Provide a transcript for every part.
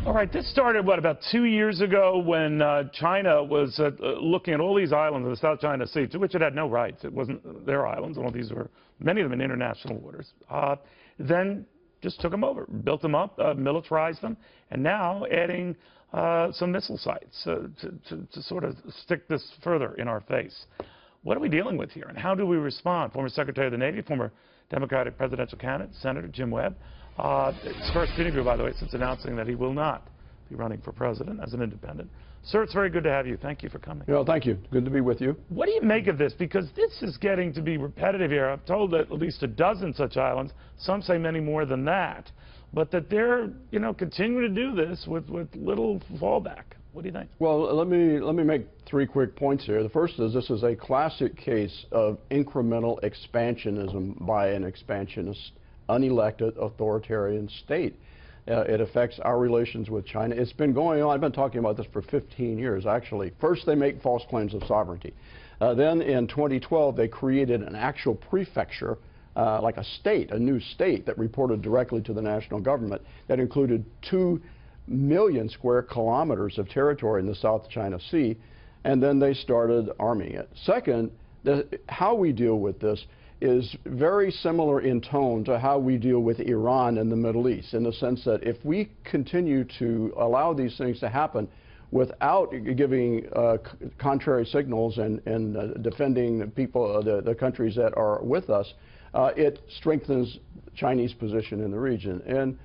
All right, this started, what, about 2 years ago when China was looking at all these islands in the South China Sea, to which it had no rights. It wasn't their islands. All of these were, many of them in international waters. Then just took them over, built them up, militarized them, and now adding some missile sites to sort of stick this further in our face. What are we dealing with here, and how do we respond? Former Secretary of the Navy, former Democratic presidential candidate, Senator Jim Webb. His first interview, by the way, since announcing that he will not be running for president as an independent. Sir, it's very good to have you. Thank you for coming. Well, thank you. Good to be with you. What do you make of this? Because this is getting to be repetitive here. I'm told that at least a dozen such islands, some say many more than that, but that they're, continuing to do this with little fallback. What do you think? Well, let me make 3 quick points here. The first is this is a classic case of incremental expansionism by an expansionist, unelected authoritarian state. It affects our relations with China. It's been going on. I've been talking about this for 15 years, actually. First, they make false claims of sovereignty. Then, in 2012, they created an actual prefecture, like a state, a new state that reported directly to the national government that included 2 million square kilometers of territory in the South China Sea, and then they started arming it. Second, how we deal with this is very similar in tone to how we deal with Iran in the Middle East, in the sense that if we continue to allow these things to happen without giving contrary signals and defending the people, the countries that are with us, it strengthens Chinese position in the region. And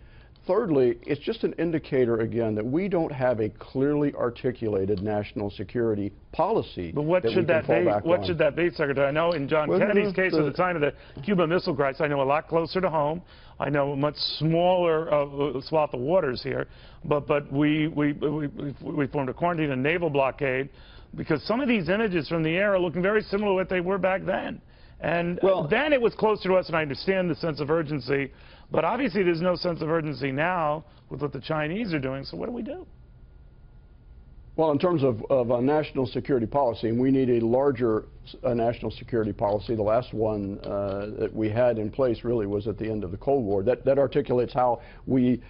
thirdly, it's just an indicator, again, that we don't have a clearly articulated national security policy. But what should that be? What should that be, Secretary? I know in John Kennedy's case at the time of the Cuban Missile Crisis, I know a lot closer to home. I know a much smaller swath of waters here. But we formed a quarantine and naval blockade because some of these images from the air are looking very similar to what they were back then. And then it was closer to us, and I understand the sense of urgency. But obviously there's no sense of urgency now with what the Chinese are doing, so what do we do? Well, in terms of a national security policy, and we need a larger national security policy. The last one that we had in place really was at the end of the Cold War. That articulates how we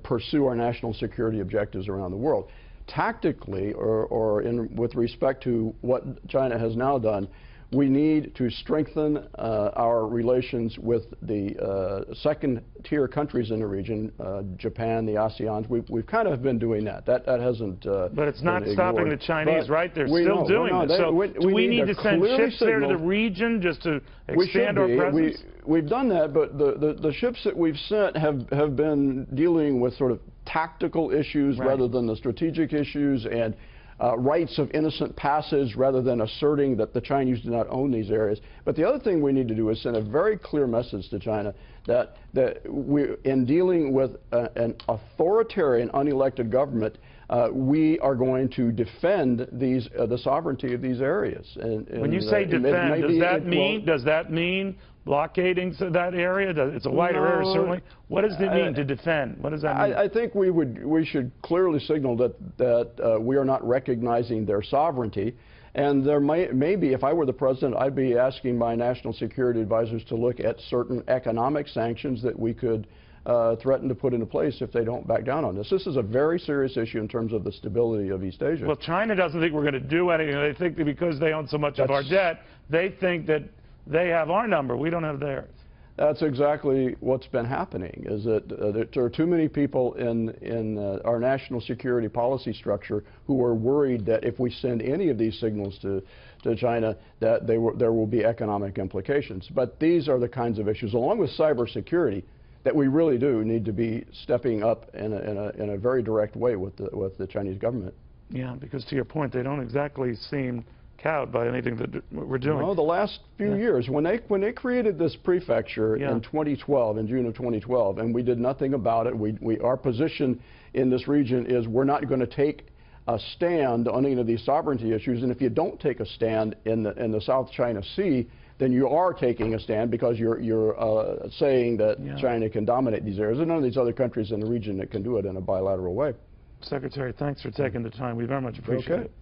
pursue our national security objectives around the world. Tactically, with respect to what China has now done, we need to strengthen our relations with the second-tier countries in the region, Japan, the ASEANs. We've kind of been doing that. That hasn't But it's not stopping the Chinese, right? They're still doing it. So do we need to send ships there to the region just to expand our presence? We've done that, but the ships that we've sent have been dealing with sort of tactical issues rather than the strategic issues, and rights of innocent passage rather than asserting that the Chinese do not own these areas. But the other thing we need to do is send a very clear message to China that in dealing with an authoritarian, unelected government, we are going to defend the sovereignty of these areas. And when you say defend, does that mean blockading that area? It's a wider area, certainly. What does it mean to defend? What does that mean? I think we should clearly signal that we are not recognizing their sovereignty. And there may be, if I were the president, I'd be asking my national security advisors to look at certain economic sanctions that we could threaten to put into place if they don't back down on this. This is a very serious issue in terms of the stability of East Asia. Well, China doesn't think we're going to do anything. They think that because they own so much of our debt, they think that they have our number. We don't have theirs. That's exactly what's been happening, is that there are too many people in our national security policy structure who are worried that if we send any of these signals to China, that there will be economic implications. But these are the kinds of issues, along with cybersecurity, that we really do need to be stepping up in a very direct way with the Chinese government. Yeah, because to your point, they don't exactly seem cowed by anything that we're doing. No, the last few years, when they created this prefecture in 2012, in June of 2012, and we did nothing about it. Our position in this region is we're not going to take a stand on any of these sovereignty issues, and if you don't take a stand in the South China Sea, then you are taking a stand because you're saying that China can dominate these areas, and none of these other countries in the region that can do it in a bilateral way. Secretary, thanks for taking the time. We very much appreciate it.